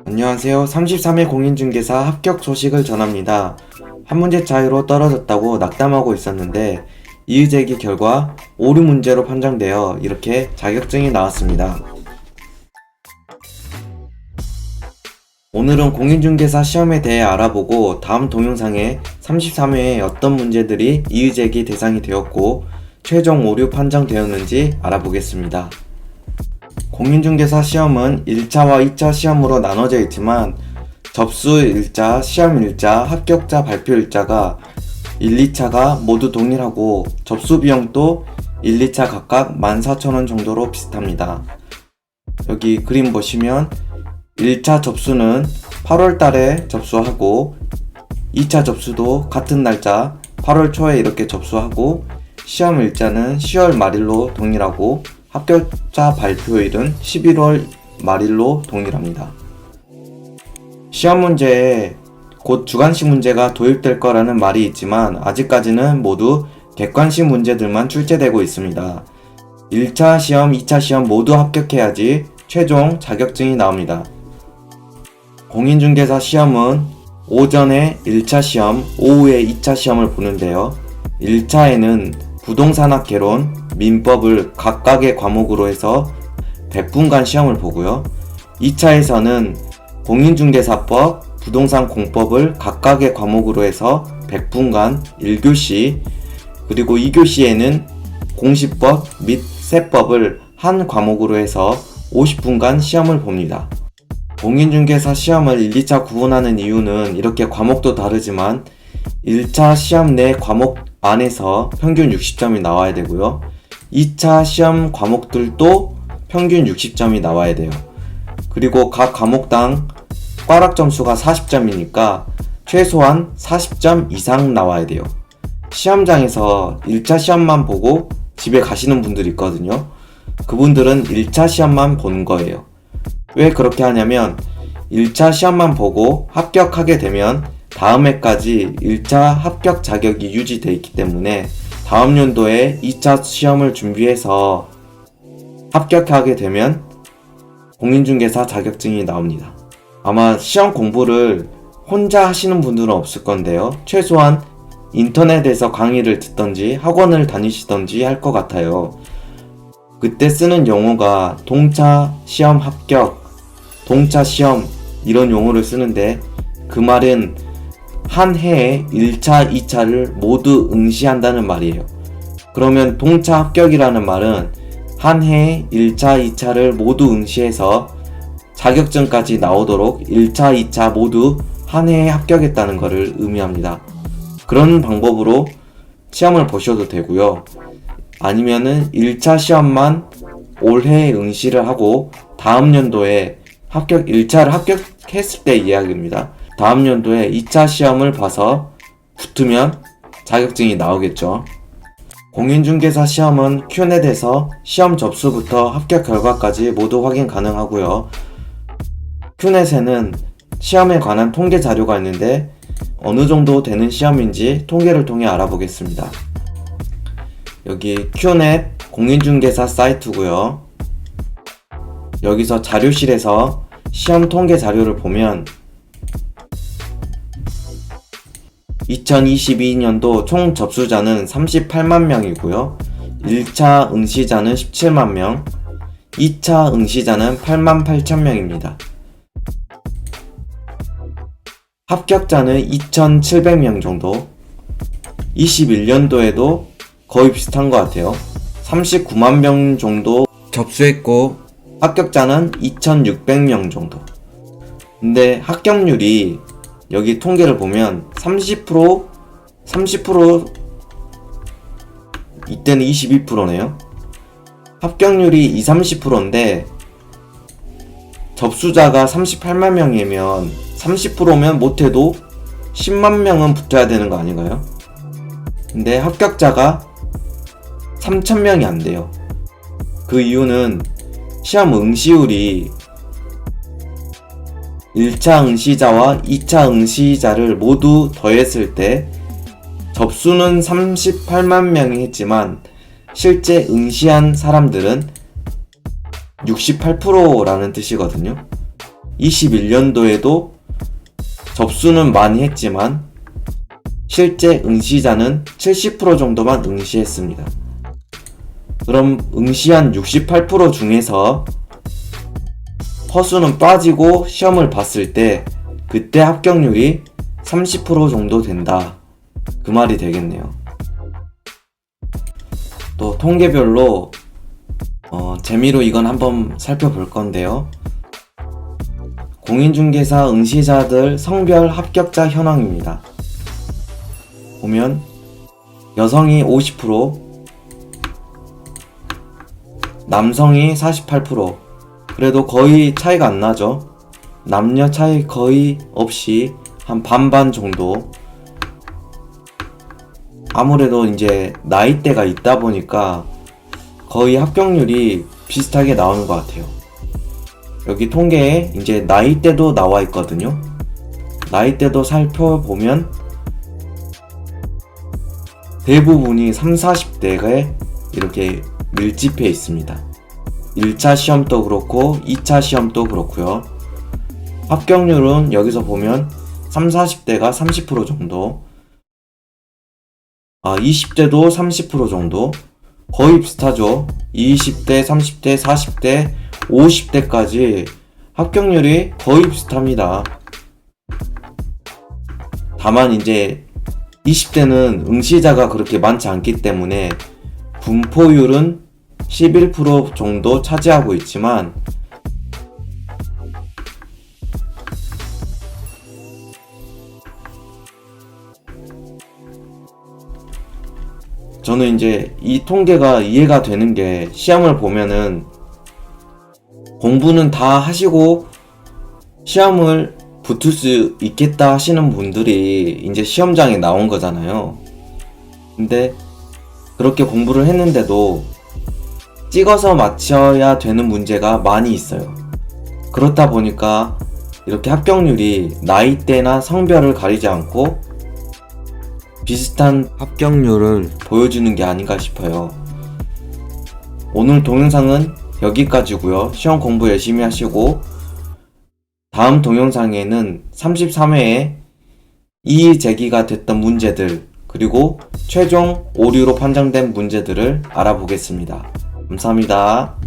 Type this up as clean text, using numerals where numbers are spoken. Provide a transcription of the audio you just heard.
안녕하세요. 33회 공인중개사 합격 소식을 전합니다. 한 문제 차이로 떨어졌다고 낙담하고 있었는데 이의제기 결과 오류 문제로 판정되어 이렇게 자격증이 나왔습니다. 오늘은 공인중개사 시험에 대해 알아보고 다음 동영상에 33회에 어떤 문제들이 이의제기 대상이 되었고 최종 오류 판정되었는지 알아보겠습니다. 공인중개사 시험은 1차와 2차 시험으로 나눠져 있지만 접수 일자, 시험 일자, 합격자 발표 일자가 1, 2차가 모두 동일하고 접수 비용도 1, 2차 각각 14,000원 정도로 비슷합니다. 여기 그림 보시면 1차 접수는 8월 달에 접수하고 2차 접수도 같은 날짜 8월 초에 이렇게 접수하고 시험 일자는 10월 말일로 동일하고 합격자 발표일은 11월 말일로 동일합니다. 시험 문제에 곧 주관식 문제가 도입될 거라는 말이 있지만 아직까지는 모두 객관식 문제들만 출제되고 있습니다. 1차 시험, 2차 시험 모두 합격해야지 최종 자격증이 나옵니다. 공인중개사 시험은 오전에 1차 시험, 오후에 2차 시험을 보는데요. 1차에는 부동산학 개론, 민법을 각각의 과목으로 해서 100분간 시험을 보고요. 2차에서는 공인중개사법, 부동산 공법을 각각의 과목으로 해서 100분간 1교시, 그리고 2교시에는 공시법 및 세법을 한 과목으로 해서 50분간 시험을 봅니다. 공인중개사 시험을 1, 2차 구분하는 이유는 이렇게 과목도 다르지만 1차 시험 내 과목 안에서 평균 60점이 나와야 되고요. 2차 시험 과목들도 평균 60점이 나와야 돼요. 그리고 각 과목당 꽈락 점수가 40점이니까 최소한 40점 이상 나와야 돼요. 시험장에서 1차 시험만 보고 집에 가시는 분들이 있거든요. 그분들은 1차 시험만 본 거예요. 왜 그렇게 하냐면 1차 시험만 보고 합격하게 되면 다음 해까지 1차 합격 자격이 유지되어 있기 때문에 다음 연도에 2차 시험을 준비해서 합격하게 되면 공인중개사 자격증이 나옵니다. 아마 시험 공부를 혼자 하시는 분들은 없을 건데요. 최소한 인터넷에서 강의를 듣던지 학원을 다니시던지 할 것 같아요. 그때 쓰는 용어가 동차 시험 합격, 동차 시험 이런 용어를 쓰는데 그 말은 한 해에 1차, 2차를 모두 응시한다는 말이에요. 그러면 동차 합격이라는 말은 한 해에 1차, 2차를 모두 응시해서 자격증까지 나오도록 1차, 2차 모두 한 해에 합격했다는 것을 의미합니다. 그런 방법으로 시험을 보셔도 되고요. 아니면은 1차 시험만 올해 응시를 하고 다음 연도에 1차를 합격했을 때 이야기입니다. 다음 연도에 2차 시험을 봐서 붙으면 자격증이 나오겠죠. 공인중개사 시험은 큐넷에서 시험 접수부터 합격 결과까지 모두 확인 가능하고요. 큐넷에는 시험에 관한 통계 자료가 있는데 어느 정도 되는 시험인지 통계를 통해 알아보겠습니다. 여기 큐넷 공인중개사 사이트고요. 여기서 자료실에서 시험 통계 자료를 보면 2022년도 총 접수자는 38만 명이고요. 1차 응시자는 17만 명, 2차 응시자는 8만 8천 명입니다. 합격자는 2,700명 정도, 21년도에도 거의 비슷한 것 같아요. 39만 명 정도 접수했고 합격자는 2,600명 정도. 근데 합격률이 여기 통계를 보면 30%, 이때는 22%네요. 합격률이 20, 30%인데 접수자가 38만 명이면 30%면 못해도 10만 명은 붙어야 되는 거 아닌가요? 근데 합격자가 3,000명이 안 돼요. 그 이유는 시험 응시율이 1차 응시자와 2차 응시자를 모두 더했을 때 접수는 38만 명이 했지만 실제 응시한 사람들은 68%라는 뜻이거든요. 21년도에도 접수는 많이 했지만 실제 응시자는 70% 정도만 응시했습니다. 그럼 응시한 68% 중에서 허수는 빠지고 시험을 봤을 때 그때 합격률이 30% 정도 된다. 그 말이 되겠네요. 또 통계별로 재미로 이건 한번 살펴볼 건데요. 공인중개사 응시자들 성별 합격자 현황입니다. 보면 여성이 50%, 남성이 48%, 그래도 거의 차이가 안 나죠. 남녀 차이 거의 없이 한 반반 정도. 아무래도 이제 나이대가 있다 보니까 거의 합격률이 비슷하게 나오는 것 같아요. 여기 통계에 이제 나이대도 나와 있거든요. 나이대도 살펴보면 대부분이 30, 40대에 이렇게 밀집해 있습니다. 1차 시험도 그렇고 2차 시험도 그렇고요. 합격률은 여기서 보면 30, 40대가 30% 정도, 20대도 30% 정도, 거의 비슷하죠. 20대, 30대, 40대, 50대까지 합격률이 거의 비슷합니다. 다만 이제 20대는 응시자가 그렇게 많지 않기 때문에 분포율은 11% 정도 차지하고 있지만 저는 이제 이 통계가 이해가 되는 게 시험을 보면은 공부는 다 하시고 시험을 붙을 수 있겠다 하시는 분들이 이제 시험장에 나온 거잖아요. 근데 그렇게 공부를 했는데도 찍어서 맞춰야 되는 문제가 많이 있어요. 그렇다 보니까 이렇게 합격률이 나이대나 성별을 가리지 않고 비슷한 합격률을 보여주는 게 아닌가 싶어요. 오늘 동영상은 여기까지고요. 시험 공부 열심히 하시고 다음 동영상에는 33회에 이의 제기가 됐던 문제들 그리고 최종 오류로 판정된 문제들을 알아보겠습니다. 감사합니다.